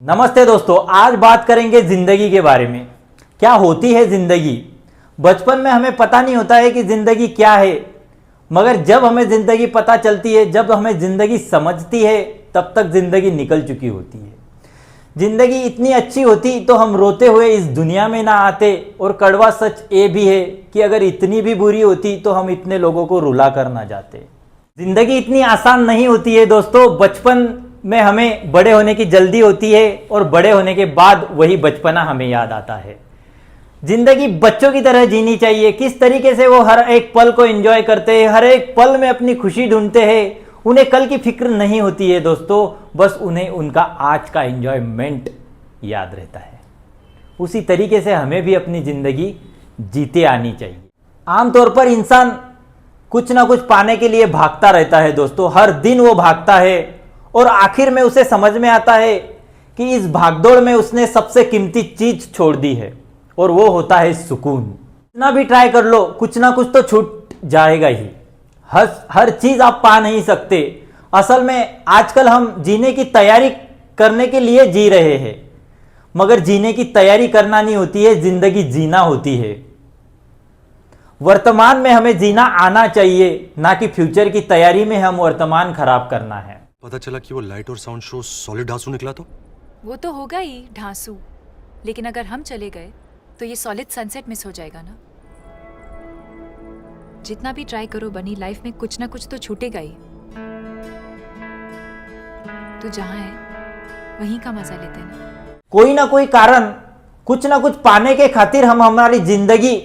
नमस्ते दोस्तों, आज बात करेंगे जिंदगी के बारे में। क्या होती है जिंदगी? बचपन में हमें पता नहीं होता है कि जिंदगी क्या है, मगर जब हमें जिंदगी पता चलती है, जब हमें जिंदगी समझती है, तब तक जिंदगी निकल चुकी होती है। जिंदगी इतनी अच्छी होती तो हम रोते हुए इस दुनिया में ना आते। और कड़वा सच ये भी है कि अगर इतनी भी बुरी होती तो हम इतने लोगों को रुला कर ना जाते। जिंदगी इतनी आसान नहीं होती है दोस्तों। बचपन में हमें बड़े होने की जल्दी होती है और बड़े होने के बाद वही बचपना हमें याद आता है। जिंदगी बच्चों की तरह जीनी चाहिए। किस तरीके से वो हर एक पल को एंजॉय करते हैं, हर एक पल में अपनी खुशी ढूंढते हैं। उन्हें कल की फिक्र नहीं होती है दोस्तों, बस उन्हें उनका आज का एंजॉयमेंट याद रहता है। उसी तरीके से हमें भी अपनी जिंदगी जीते आनी चाहिए। आमतौर पर इंसान कुछ ना कुछ पाने के लिए भागता रहता है दोस्तों। हर दिन वो भागता है और आखिर में उसे समझ में आता है कि इस भागदौड़ में उसने सबसे कीमती चीज छोड़ दी है, और वो होता है सुकून। कितना भी ट्राई कर लो, कुछ ना कुछ तो छूट जाएगा ही। हर चीज आप पा नहीं सकते। असल में आजकल हम जीने की तैयारी करने के लिए जी रहे हैं, मगर जीने की तैयारी करना नहीं होती है, जिंदगी जीना होती है। वर्तमान में हमें जीना आना चाहिए, ना कि फ्यूचर की तैयारी में हम वर्तमान खराब करना है। पता चला कि वो लाइट और साउंड शो सॉलिड ढांसू निकला तो वो तो होगा ही ढांसू, लेकिन अगर हम चले गए तो ये सॉलिड सनसेट मिस हो जाएगा ना। जितना भी ट्राई करो बनी, लाइफ में कुछ ना कुछ तो छूटेगा ही। तो जहां है वहीं का मजा लेते हैं ना। कोई ना कोई कारण, कुछ ना कुछ पाने के खातिर हम हमारी जिंदगी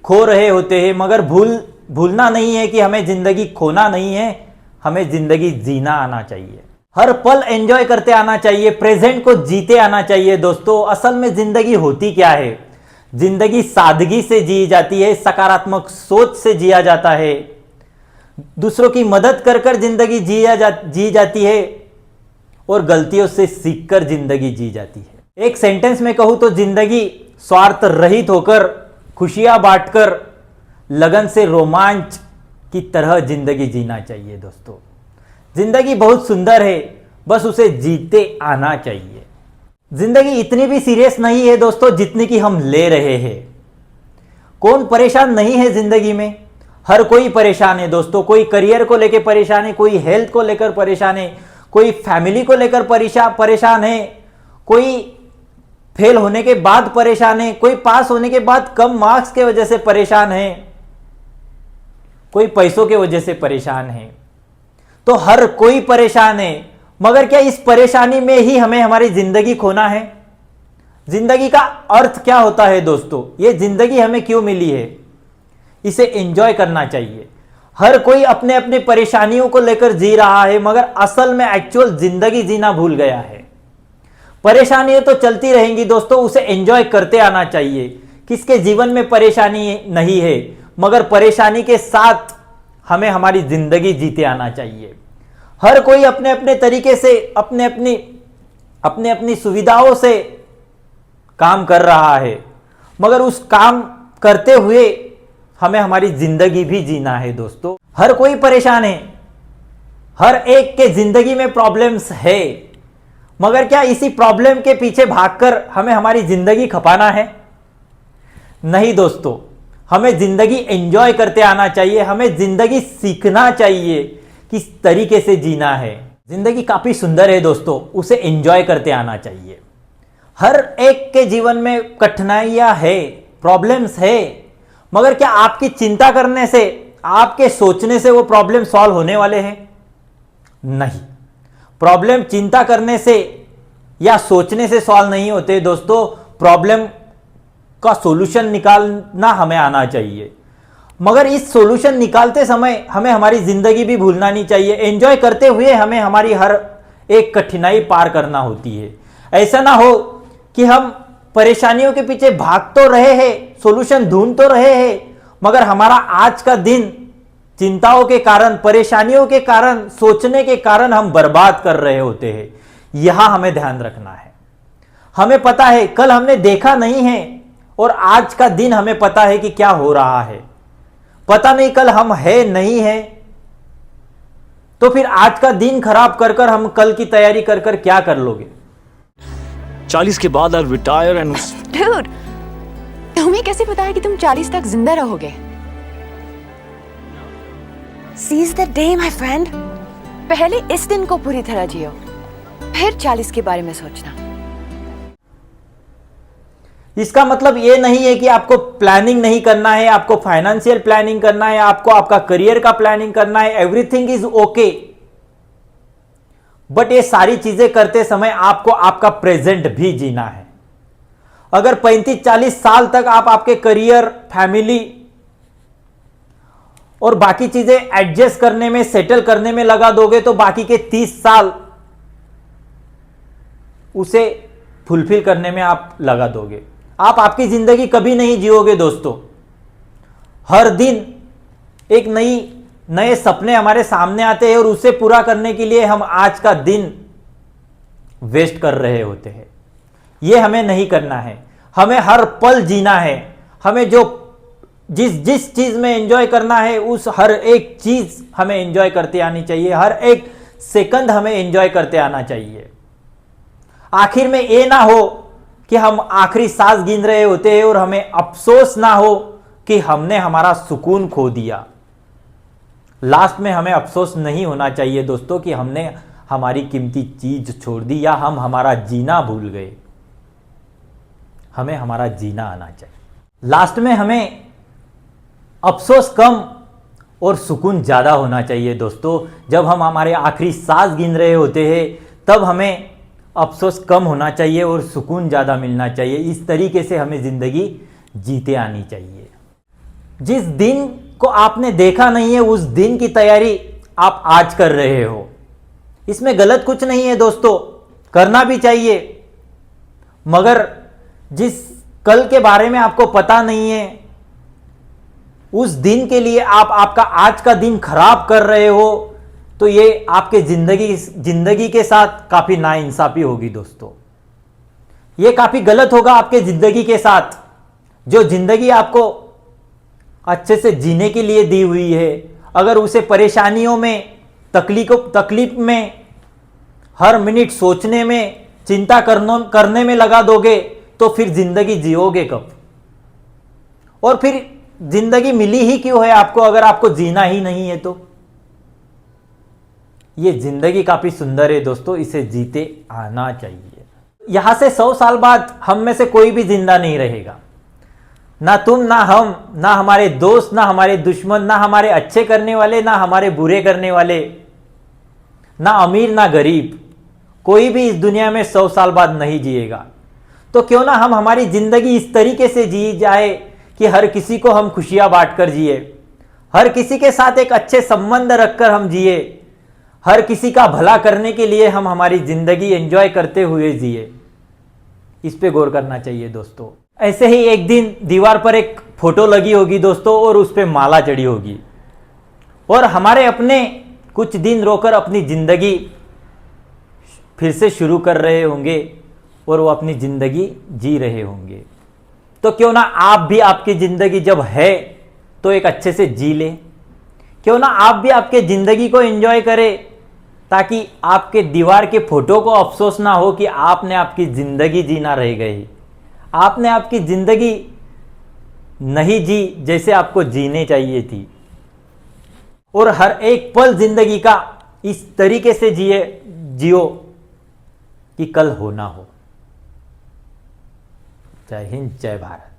खो रहे होते हैं, मगर भूलना नहीं है कि हमें जिंदगी खोना नहीं है, हमें जिंदगी जीना आना चाहिए। हर पल एंजॉय करते आना चाहिए, प्रेजेंट को जीते आना चाहिए दोस्तों। असल में जिंदगी होती क्या है? जिंदगी सादगी से जी जाती है, सकारात्मक सोच से जिया जाता है, दूसरों की मदद कर कर जिंदगी जी जाती है, और गलतियों से सीखकर जिंदगी जी जाती है। एक सेंटेंस में कहूं तो जिंदगी स्वार्थ रहित होकर, खुशियां बांटकर, लगन से रोमांच की तरह जिंदगी जीना चाहिए दोस्तों। जिंदगी बहुत सुंदर है, बस उसे जीते आना चाहिए। जिंदगी इतनी भी सीरियस नहीं है दोस्तों जितनी कि हम ले रहे हैं। कौन परेशान नहीं है जिंदगी में? हर कोई परेशान है दोस्तों। कोई करियर को लेकर परेशान है, कोई हेल्थ को लेकर परेशान है, कोई फैमिली को लेकर परेशान है, कोई फेल होने के बाद परेशान है, कोई पास होने के बाद कम मार्क्स के वजह से परेशान है, कोई पैसों के वजह से परेशान है। तो हर कोई परेशान है, मगर क्या इस परेशानी में ही हमें हमारी जिंदगी खोना है? जिंदगी का अर्थ क्या होता है दोस्तों? ये जिंदगी हमें क्यों मिली है? इसे एंजॉय करना चाहिए। हर कोई अपने अपने परेशानियों को लेकर जी रहा है, मगर असल में एक्चुअल जिंदगी जीना भूल गया है। परेशानियां तो चलती रहेंगी दोस्तों, उसे एंजॉय करते आना चाहिए। किसके जीवन में परेशानी नहीं है, मगर परेशानी के साथ हमें हमारी जिंदगी जीते आना चाहिए। हर कोई अपने अपने तरीके से, अपने अपनी सुविधाओं से काम कर रहा है, मगर उस काम करते हुए हमें हमारी जिंदगी भी जीना है दोस्तों। हर कोई परेशान है, हर एक के जिंदगी में प्रॉब्लम्स है, मगर क्या इसी प्रॉब्लम के पीछे भागकर हमें हमारी जिंदगी खपाना है? नहीं दोस्तों, हमें जिंदगी एंजॉय करते आना चाहिए। हमें जिंदगी सीखना चाहिए किस तरीके से जीना है। जिंदगी काफी सुंदर है दोस्तों, उसे एंजॉय करते आना चाहिए। हर एक के जीवन में कठिनाइयां है, प्रॉब्लम्स है, मगर क्या आपकी चिंता करने से, आपके सोचने से वो प्रॉब्लम सॉल्व होने वाले हैं? नहीं। प्रॉब्लम चिंता करने से या सोचने से सॉल्व नहीं होते दोस्तों। प्रॉब्लम का सॉल्यूशन निकालना हमें आना चाहिए, मगर इस सॉल्यूशन निकालते समय हमें हमारी जिंदगी भी भूलना नहीं चाहिए। एंजॉय करते हुए हमें हमारी हर एक कठिनाई पार करना होती है। ऐसा ना हो कि हम परेशानियों के पीछे भाग तो रहे हैं, सॉल्यूशन ढूंढ तो रहे हैं, मगर हमारा आज का दिन चिंताओं के कारण, परेशानियों के कारण, सोचने के कारण हम बर्बाद कर रहे होते हैं। यहां हमें ध्यान रखना है। हमें पता है कल हमने देखा नहीं है, और आज का दिन हमें पता है कि क्या हो रहा है। पता नहीं कल हम है नहीं है, तो फिर आज का दिन खराब कर कर हम कल की तैयारी कर कर क्या कर लोगे? 40 के बाद आई रिटायर एंड Dude, तुम्हें कैसे पता है कि तुम 40 तक जिंदा रहोगे? Seize the day, my friend. पहले इस दिन को पूरी तरह जियो, फिर 40 के बारे में सोचना। इसका मतलब ये नहीं है कि आपको प्लानिंग नहीं करना है, आपको फाइनेंशियल प्लानिंग करना है, आपको आपका करियर का प्लानिंग करना है, एवरीथिंग इज ओके। बट ये सारी चीजें करते समय आपको आपका प्रेजेंट भी जीना है। अगर 35-40 साल तक आप आपके करियर, फैमिली और बाकी चीजें एडजस्ट करने में, सेटल करने में लगा दोगे तो बाकी के 30 साल उसे फुलफिल करने में आप लगा दोगे। आप आपकी जिंदगी कभी नहीं जियोगे दोस्तों। हर दिन एक नए सपने हमारे सामने आते हैं और उसे पूरा करने के लिए हम आज का दिन वेस्ट कर रहे होते हैं। यह हमें नहीं करना है। हमें हर पल जीना है। हमें जिस चीज में एंजॉय करना है उस हर एक चीज हमें एंजॉय करते आनी चाहिए। हर एक सेकंड हमें एंजॉय करते आना चाहिए। आखिर में ये ना हो कि हम आखिरी सांस गिन रहे होते हैं और हमें अफसोस ना हो कि हमने हमारा सुकून खो दिया। लास्ट में हमें अफसोस नहीं होना चाहिए दोस्तों कि हमने हमारी कीमती चीज छोड़ दी या हम हमारा जीना भूल गए। हमें हमारा जीना आना चाहिए। लास्ट में हमें अफसोस कम और सुकून ज्यादा होना चाहिए दोस्तों। जब हम हमारे आखिरी सांस गिन रहे होते हैं तब हमें अफसोस कम होना चाहिए और सुकून ज़्यादा मिलना चाहिए। इस तरीके से हमें ज़िंदगी जीते आनी चाहिए। जिस दिन को आपने देखा नहीं है उस दिन की तैयारी आप आज कर रहे हो। इसमें गलत कुछ नहीं है दोस्तों, करना भी चाहिए। मगर जिस कल के बारे में आपको पता नहीं है उस दिन के लिए आप आपका आज का दिन खराब कर रहे हो तो ये आपके जिंदगी के साथ काफी नाइंसाफी होगी दोस्तों। ये काफी गलत होगा आपके जिंदगी के साथ। जो जिंदगी आपको अच्छे से जीने के लिए दी हुई है, अगर उसे परेशानियों में, तकलीफ में, हर मिनट सोचने में, चिंता करने में लगा दोगे तो फिर जिंदगी जियोगे कब? और फिर जिंदगी मिली ही क्यों है आपको अगर आपको जीना ही नहीं है तो? ये जिंदगी काफी सुंदर है दोस्तों, इसे जीते आना चाहिए। यहां से 100 साल बाद हम में से कोई भी जिंदा नहीं रहेगा। ना तुम, ना हम, ना हमारे दोस्त, ना हमारे दुश्मन, ना हमारे अच्छे करने वाले, ना हमारे बुरे करने वाले, ना अमीर ना गरीब, कोई भी इस दुनिया में 100 साल बाद नहीं जिएगा। तो क्यों ना हम हमारी जिंदगी इस तरीके से जी जाए कि हर किसी को हम खुशियां बांटकर जिए, हर किसी के साथ एक अच्छे संबंध रखकर हम जिए, हर किसी का भला करने के लिए हम हमारी जिंदगी एंजॉय करते हुए जिए। इस पे गौर करना चाहिए दोस्तों। ऐसे ही एक दिन दीवार पर एक फोटो लगी होगी दोस्तों और उस पे माला चढ़ी होगी और हमारे अपने कुछ दिन रोकर अपनी जिंदगी फिर से शुरू कर रहे होंगे और वो अपनी जिंदगी जी रहे होंगे। तो क्यों ना आप भी आपकी जिंदगी जब है तो एक अच्छे से जी ले। क्यों ना आप भी आपके जिंदगी को एंजॉय करें ताकि आपके दीवार के फोटो को अफसोस ना हो कि आपने आपकी जिंदगी जीना रह गई। आपने आपकी जिंदगी नहीं जी जैसे आपको जीने चाहिए थी। और हर एक पल जिंदगी का इस तरीके से जियो कि कल हो ना हो। जय हिंद, जय भारत।